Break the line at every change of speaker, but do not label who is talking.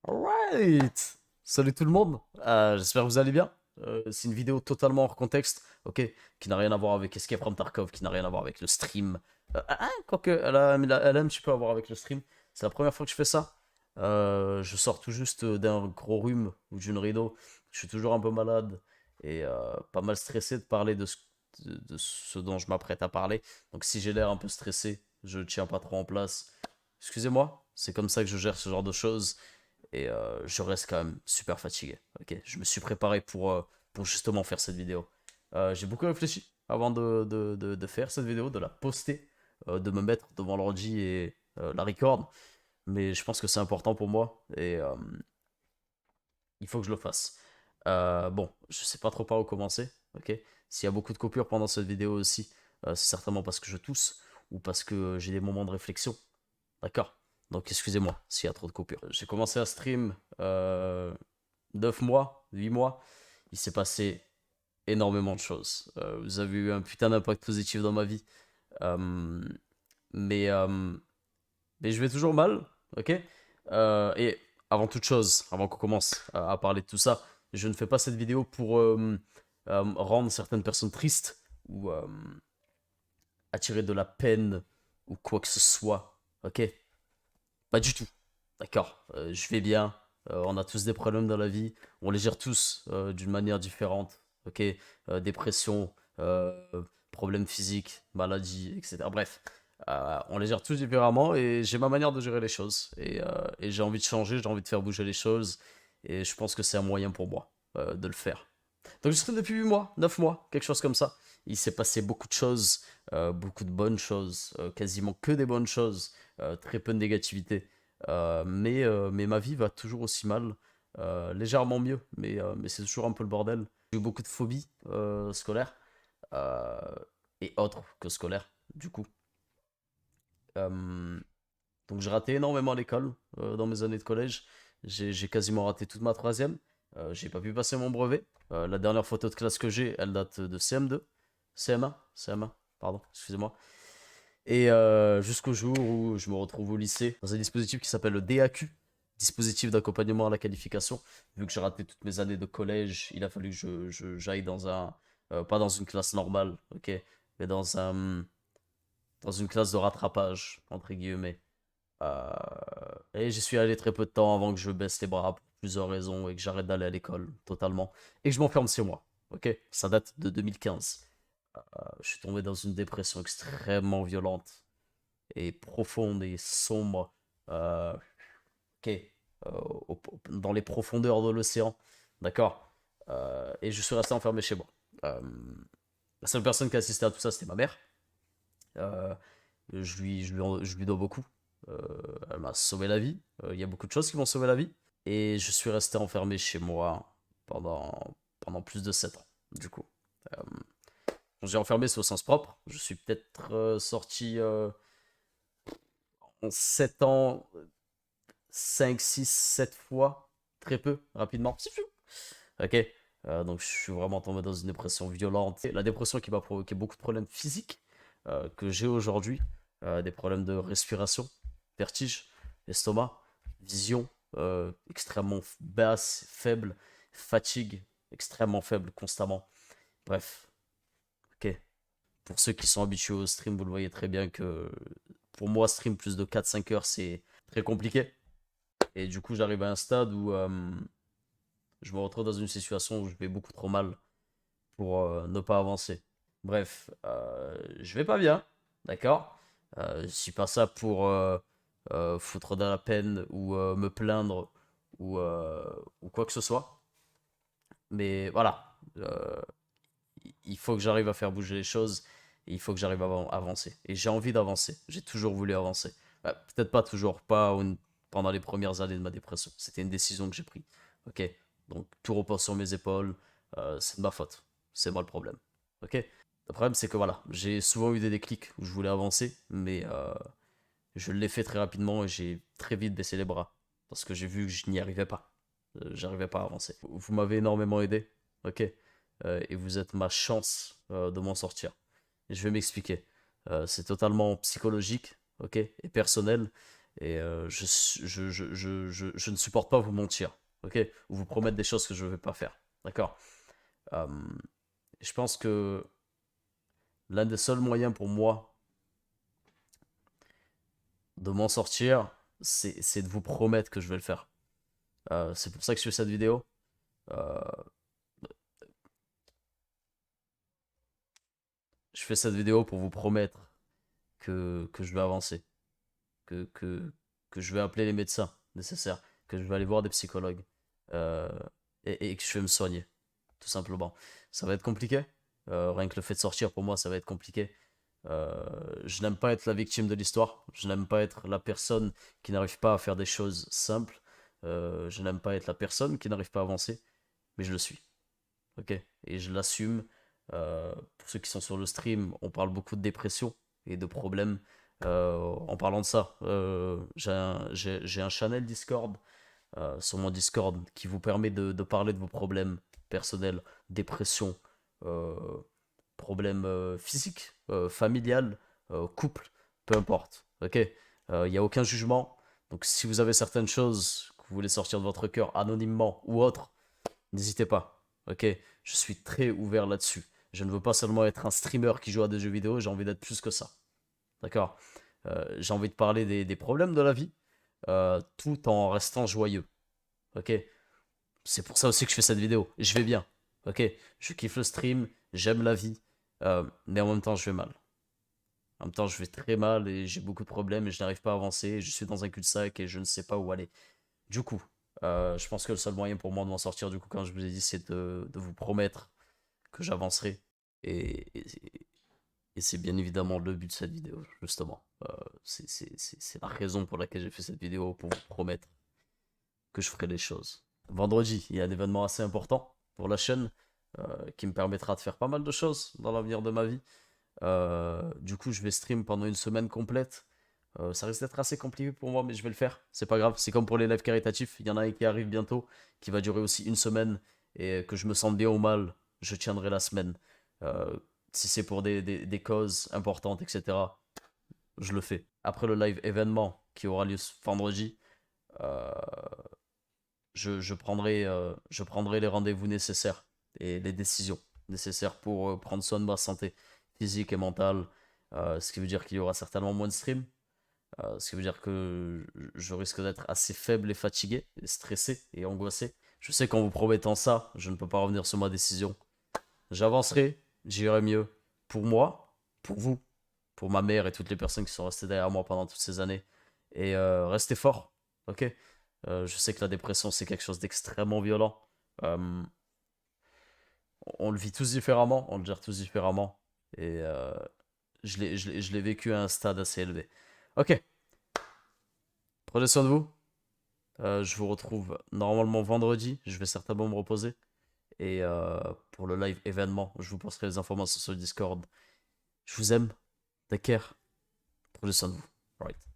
Alright! Salut tout le monde, j'espère que vous allez bien. C'est une vidéo totalement hors contexte, ok? Qui n'a rien à voir avec Escape from Tarkov, qui n'a rien à voir avec le stream. Quoique, elle a un petit peu à voir avec le stream. C'est la première fois que je fais ça. Je sors tout juste d'un gros rhume ou d'une rideau. Je suis toujours un peu malade et pas mal stressé de parler de ce dont je m'apprête à parler. Donc si j'ai l'air un peu stressé, je tiens pas trop en place. Excusez-moi, c'est comme ça que je gère ce genre de choses. Et je reste quand même super fatigué. Ok, je me suis préparé pour justement faire cette vidéo. J'ai beaucoup réfléchi avant de faire cette vidéo, de la poster, de me mettre devant l'ordi et la record. Mais je pense que c'est important pour moi et il faut que je le fasse. Bon, je sais pas trop par où commencer. Ok, s'il y a beaucoup de coupures pendant cette vidéo aussi, c'est certainement parce que je tousse ou parce que j'ai des moments de réflexion. D'accord. Donc excusez-moi s'il y a trop de coupures. J'ai commencé à stream 9 mois, 8 mois. Il s'est passé énormément de choses. Vous avez eu un putain d'impact positif dans ma vie. Euh, mais, euh, mais je vais toujours mal, ok. Et avant toute chose, avant qu'on commence à parler de tout ça, je ne fais pas cette vidéo pour rendre certaines personnes tristes ou attirer de la peine ou quoi que ce soit, ok. Pas du tout. D'accord, je vais bien. On a tous des problèmes dans la vie. On les gère tous d'une manière différente. Ok, dépression, problèmes physiques, maladies, etc. Bref, on les gère tous différemment et j'ai ma manière de gérer les choses. Et j'ai envie de changer, j'ai envie de faire bouger les choses. Et je pense que c'est un moyen pour moi de le faire. Donc je stream depuis 8 mois, 9 mois, quelque chose comme ça. Il s'est passé beaucoup de choses, beaucoup de bonnes choses, quasiment que des bonnes choses, très peu de négativité. Mais ma vie va toujours aussi mal, légèrement mieux, mais c'est toujours un peu le bordel. J'ai eu beaucoup de phobies scolaires euh, et autres que scolaires, du coup. Euh, donc j'ai raté énormément à l'école dans mes années de collège. J'ai quasiment raté toute ma troisième. J'ai pas pu passer mon brevet. La dernière photo de classe que j'ai, elle date de CM2, CM1, CM1, pardon, excusez-moi. Et jusqu'au jour où je me retrouve au lycée dans un dispositif qui s'appelle le DAQ, dispositif d'accompagnement à la qualification. Vu que j'ai raté toutes mes années de collège, il a fallu que j'aille dans un, pas dans une classe normale, ok, mais dans une classe de rattrapage, entre guillemets. Euh, et j'y suis allé très peu de temps avant que je baisse les bras pour plusieurs raisons et que j'arrête d'aller à l'école totalement. Et que je m'enferme chez moi. Ok, ça date de 2015. Je suis tombé dans une dépression extrêmement violente et profonde et sombre. Euh, ok, dans les profondeurs de l'océan. D'accord. Et je suis resté enfermé chez moi. Euh, la seule personne qui a assisté à tout ça, c'était ma mère. Euh, je lui dois beaucoup. Euh, Elle m'a sauvé la vie. Il y a beaucoup de choses qui m'ont sauvé la vie. Et je suis resté enfermé chez moi pendant plus de 7 ans, du coup. Euh, Quand j'ai enfermé, c'est au sens propre. Je suis peut-être sorti en 7 ans, 5 6 7 fois. Très peu, rapidement. Ok. Donc je suis vraiment tombé dans une dépression violente. La dépression qui m'a provoqué beaucoup de problèmes physiques que j'ai aujourd'hui. Des problèmes de respiration, vertige, estomac, vision extrêmement basse, faible, fatigue extrêmement faible constamment. Bref, ok. Pour ceux qui sont habitués au stream, vous le voyez très bien que pour moi, stream plus de 4 5 heures, c'est très compliqué. Et du coup, j'arrive à un stade où je me retrouve dans une situation où je vais beaucoup trop mal pour ne pas avancer. Bref, je vais pas bien, d'accord. Je suis pas ça pour foutre de la peine ou me plaindre ou quoi que ce soit. Mais voilà, il faut que j'arrive à faire bouger les choses et il faut que j'arrive à avancer. Et j'ai envie d'avancer. J'ai toujours voulu avancer. Peut-être pas toujours, pendant les premières années de ma dépression. C'était une décision que j'ai prise. Ok, donc tout repose sur mes épaules. C'est de ma faute. C'est moi le problème. Ok. Le problème, c'est que voilà, j'ai souvent eu des déclics où je voulais avancer, mais je l'ai fait très rapidement et j'ai très vite baissé les bras parce que j'ai vu que je n'y arrivais pas. J'arrivais pas à avancer. Vous m'avez énormément aidé, ok. Et vous êtes ma chance de m'en sortir. Et je vais m'expliquer. C'est totalement psychologique, ok, et personnel. Et je ne supporte pas vous mentir, ok? Ou vous promettre des choses que je ne vais pas faire, d'accord? Euh, je pense que l'un des seuls moyens pour moi de m'en sortir, c'est de vous promettre que je vais le faire. C'est pour ça que je fais cette vidéo. Euh, je fais cette vidéo pour vous promettre que je vais avancer, que, que, que je vais appeler les médecins nécessaires, que je vais aller voir des psychologues euh, et que je vais me soigner, tout simplement. Ça va être compliqué. Rien que le fait de sortir, pour moi, ça va être compliqué. Je n'aime pas être la victime de l'histoire. Je n'aime pas être la personne qui n'arrive pas à faire des choses simples. Je n'aime pas être la personne qui n'arrive pas à avancer, mais je le suis. Ok? Et je l'assume. Pour ceux qui sont sur le stream, on parle beaucoup de dépression et de problèmes. En parlant de ça, j'ai un channel Discord sur mon Discord qui vous permet de parler de vos problèmes personnels, dépression, euh, problèmes physiques, familiales, couple, peu importe. Ok? Il n'y a aucun jugement. Donc si vous avez certaines choses que vous voulez sortir de votre cœur anonymement ou autre, n'hésitez pas. Ok? Je suis très ouvert là-dessus. Je ne veux pas seulement être un streamer qui joue à des jeux vidéo, j'ai envie d'être plus que ça. D'accord? J'ai envie de parler des problèmes de la vie, tout en restant joyeux. Ok? C'est pour ça aussi que je fais cette vidéo. Je vais bien. Ok? Je kiffe le stream, j'aime la vie, mais en même temps, je vais mal. En même temps, je vais très mal et j'ai beaucoup de problèmes et je n'arrive pas à avancer. Je suis dans un cul-de-sac et je ne sais pas où aller. Du coup, je pense que le seul moyen pour moi de m'en sortir, du coup, quand je vous ai dit, c'est de vous promettre que j'avancerai. Et c'est bien évidemment le but de cette vidéo, justement. C'est la raison pour laquelle j'ai fait cette vidéo, pour vous promettre que je ferai les choses. Vendredi, il y a un événement assez important pour la chaîne qui me permettra de faire pas mal de choses dans l'avenir de ma vie. Du coup, je vais stream pendant une semaine complète. Ça risque d'être assez compliqué pour moi, mais je vais le faire. C'est pas grave. C'est comme pour les lives caritatifs. Il y en a un qui arrive bientôt, qui va durer aussi une semaine. Et que je me sente bien ou mal, je tiendrai la semaine. Euh, Si c'est pour des causes importantes, etc., je le fais. Après le live événement qui aura lieu ce vendredi, euh, je prendrai les rendez-vous nécessaires et les décisions nécessaires pour prendre soin de ma santé physique et mentale. Ce qui veut dire qu'il y aura certainement moins de stream. Ce qui veut dire que je risque d'être assez faible et fatigué, et stressé et angoissé. Je sais qu'en vous promettant ça, je ne peux pas revenir sur ma décision. J'avancerai, j'irai mieux. Pour moi, pour vous, pour ma mère et toutes les personnes qui sont restées derrière moi pendant toutes ces années. Et restez fort, ok? Je sais que la dépression, c'est quelque chose d'extrêmement violent. Euh, on le vit tous différemment, on le gère tous différemment. Et je l'ai vécu à un stade assez élevé. Ok, prenez soin de vous. Je vous retrouve normalement vendredi. Je vais certainement me reposer. Et pour le live événement, je vous posterai les informations sur le Discord. Je vous aime. Take care. Prenez soin de vous. Right.